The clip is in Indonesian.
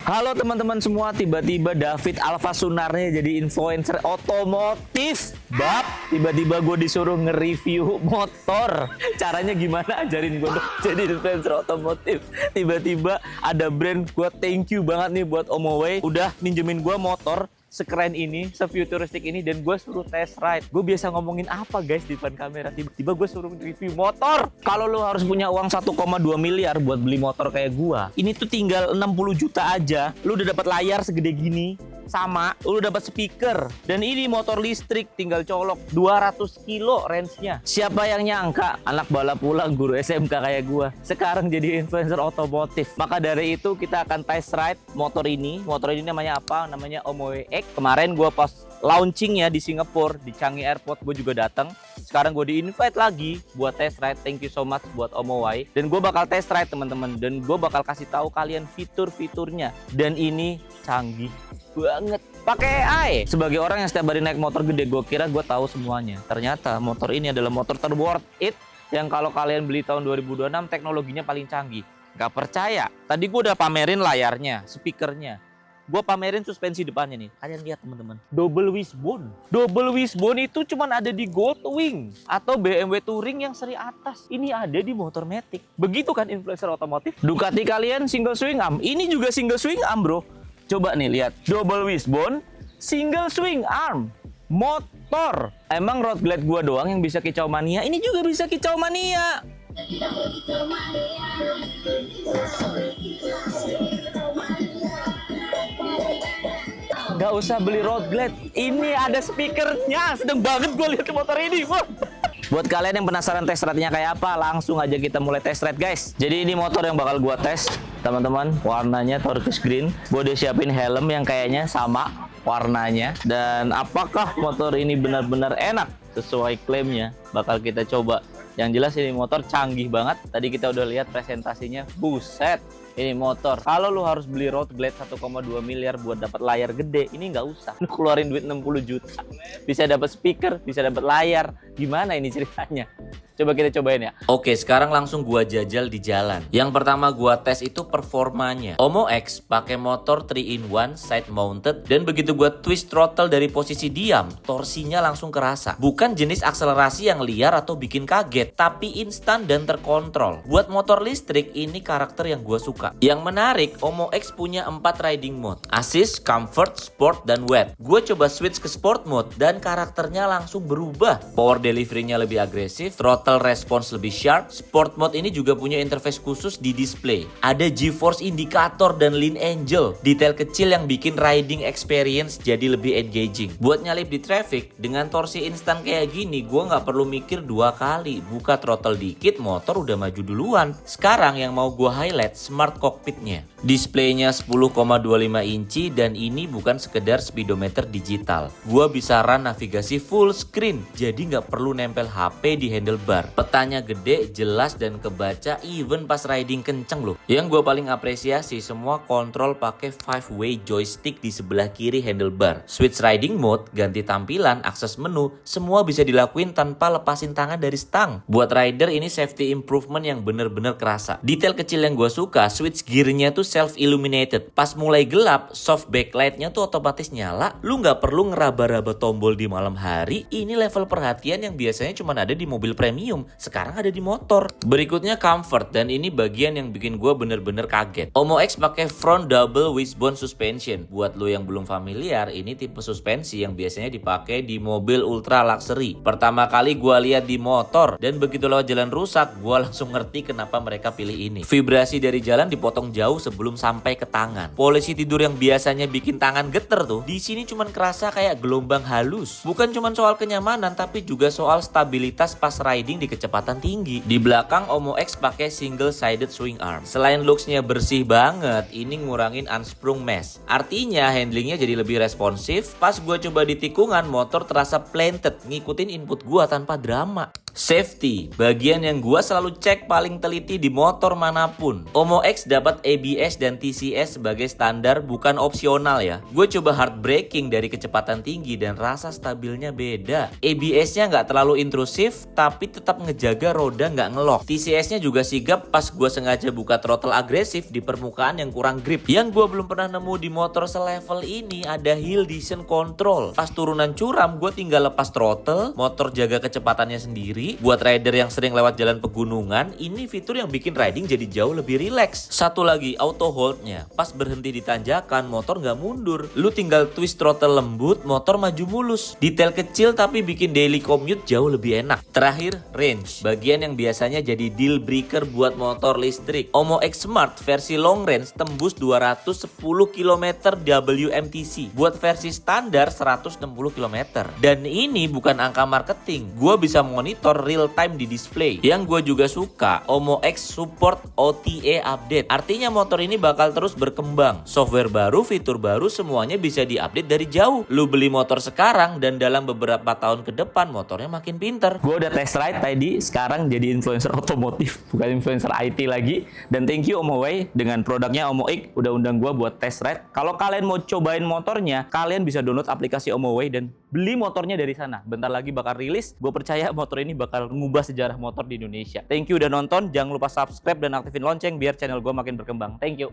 Halo teman-teman semua, tiba-tiba David Alfa Sunarnya jadi influencer otomotif. Tiba-tiba gue disuruh nge-review motor. Caranya gimana? Ajarin gue dong jadi influencer otomotif. Tiba-tiba ada brand, gue thank you banget nih buat Omoway. Udah minjemin gue motor sekeren ini, sefuturistik ini, dan gue suruh test ride. Gue biasa ngomongin apa guys di depan kamera, tiba-tiba gue suruh review motor. Kalau lu harus punya uang 1,2 miliar buat beli motor kayak gue, ini tuh tinggal 60 juta aja, lu udah dapat layar segede gini, sama lu dapat speaker, dan ini motor listrik, tinggal colok 200 kilo range-nya. Siapa yang nyangka anak balap pulang guru SMK kayak gua sekarang jadi influencer otomotif. Maka dari itu kita akan test ride motor ini. Motor ini namanya apa? Namanya Omoway X. Kemarin gua pas launchingnya di Singapura, di Changi Airport, gue juga datang. Sekarang gue di-invite lagi buat test ride. Thank you so much buat Omoway. Dan gue bakal test ride teman-teman. Dan gue bakal kasih tahu kalian fitur-fiturnya. Dan ini canggih banget. Pakai AI. Sebagai orang yang setiap hari naik motor gede, gue kira gue tahu semuanya. Ternyata motor ini adalah motor terworth it. Yang kalau kalian beli tahun 2026, teknologinya paling canggih. Gak percaya? Tadi gue udah pamerin layarnya, speakernya. Gue pamerin suspensi depannya nih. Kalian lihat teman-teman. Double wishbone. Double wishbone itu cuma ada di Goldwing atau BMW Touring yang seri atas. Ini ada di motor Matic. Begitu kan influencer otomotif? Ducati kalian single swing arm. Ini juga single swing arm bro. Coba nih lihat. Double wishbone, single swing arm. Motor. Emang road glide gue doang yang bisa kicau mania? Ini juga bisa kicau mania. Gak usah beli road glide, ini ada speakernya. Sedang banget gue lihat motor ini. Wah. Buat kalian yang penasaran test ride-nya kayak apa, langsung aja kita mulai test ride guys. Jadi ini motor yang bakal gue tes teman-teman. Warnanya turquoise green. Gue udah siapin helm yang kayaknya sama warnanya. Dan apakah motor ini benar-benar enak sesuai klaimnya? Bakal kita coba. Yang jelas ini motor canggih banget. Tadi kita udah lihat presentasinya. Buset. Ini motor. Kalau lu harus beli road glide 1,2 miliar buat dapat layar gede, ini nggak usah. Lu keluarin duit 60 juta. Bisa dapat speaker, bisa dapat layar. Gimana ini ceritanya? Coba kita cobain ya. Oke, sekarang langsung gua jajal di jalan. Yang pertama gua tes itu performanya. Omo X pakai motor 3-in-1 side mounted, dan begitu gua twist throttle dari posisi diam, torsinya langsung kerasa. Bukan jenis akselerasi yang liar atau bikin kaget, tapi instan dan terkontrol. Buat motor listrik ini karakter yang gua suka. Yang menarik, Omo X punya 4 riding mode. Assist, Comfort, Sport, dan Wet. Gue coba switch ke Sport mode dan karakternya langsung berubah. Power delivery-nya lebih agresif, throttle response lebih sharp. Sport mode ini juga punya interface khusus di display. Ada G-force indicator dan lean angel. Detail kecil yang bikin riding experience jadi lebih engaging. Buat nyalip di traffic, dengan torsi instan kayak gini, gue nggak perlu mikir 2 kali. Buka throttle dikit, motor udah maju duluan. Sekarang yang mau gue highlight, smart cockpitnya. Displaynya 10,25 inci dan ini bukan sekedar speedometer digital. Gua bisa run navigasi full screen, jadi nggak perlu nempel HP di handlebar. Petanya gede, jelas dan kebaca even pas riding kenceng loh. Yang gua paling apresiasi, semua kontrol pakai 5-way joystick di sebelah kiri handlebar. Switch riding mode, ganti tampilan, akses menu, semua bisa dilakuin tanpa lepasin tangan dari stang. Buat rider ini safety improvement yang bener-bener kerasa. Detail kecil yang gua suka, switch gearnya tuh self-illuminated. Pas mulai gelap, soft backlightnya tuh otomatis nyala. Lu nggak perlu ngeraba-raba tombol di malam hari. Ini level perhatian yang biasanya cuma ada di mobil premium, sekarang ada di motor. Berikutnya comfort, dan ini bagian yang bikin gue bener-bener kaget. Omo X pakai front double wishbone suspension. Buat lu yang belum familiar, ini tipe suspensi yang biasanya dipakai di mobil ultra luxury. Pertama kali gue lihat di motor, dan begitu lewat jalan rusak, gue langsung ngerti kenapa mereka pilih ini. Vibrasi dari jalan dipotong jauh sebelum sampai ke tangan. Polisi tidur yang biasanya bikin tangan geter tuh, di sini cuman kerasa kayak gelombang halus. Bukan cuman soal kenyamanan, tapi juga soal stabilitas pas riding di kecepatan tinggi. Di belakang Omo X pakai single sided swing arm. Selain looksnya bersih banget, ini ngurangin unsprung mesh. Artinya handlingnya jadi lebih responsif. Pas gue coba di tikungan, motor terasa planted, ngikutin input gue tanpa drama. Safety, bagian yang gua selalu cek paling teliti di motor manapun. Omo X dapat ABS dan TCS sebagai standar, bukan opsional ya. Gue coba hard braking dari kecepatan tinggi dan rasa stabilnya beda. ABS-nya nggak terlalu intrusif, tapi tetap ngejaga roda nggak ngelok. TCS-nya juga sigap pas gue sengaja buka throttle agresif di permukaan yang kurang grip. Yang gue belum pernah nemu di motor selevel ini ada hill descent control. Pas turunan curam gue tinggal lepas throttle, motor jaga kecepatannya sendiri. Buat rider yang sering lewat jalan pegunungan, ini fitur yang bikin riding jadi jauh lebih rileks. Satu lagi, auto hold-nya. Pas berhenti di tanjakan, motor nggak mundur. Lu tinggal twist throttle lembut, motor maju mulus. Detail kecil tapi bikin daily commute jauh lebih enak. Terakhir, range. Bagian yang biasanya jadi deal breaker buat motor listrik. Omo X Smart versi long range tembus 210 km WMTC. Buat versi standar 160 km. Dan ini bukan angka marketing. Gua bisa monitor real time di display. Yang gue juga suka, Omo X support OTA update. Artinya motor ini bakal terus berkembang. Software baru, fitur baru, semuanya bisa diupdate dari jauh. Lu beli motor sekarang dan dalam beberapa tahun ke depan motornya makin pinter. Gue udah test ride tadi, sekarang jadi influencer otomotif, bukan influencer IT lagi. Dan thank you Omoway dengan produknya Omo X udah undang gue buat test ride. Kalau kalian mau cobain motornya, kalian bisa download aplikasi Omoway dan beli motornya dari sana. Bentar lagi bakal rilis. Gue percaya motor ini bakal mengubah sejarah motor di Indonesia. Thank you udah nonton. Jangan lupa subscribe dan aktifin lonceng biar channel gue makin berkembang. Thank you.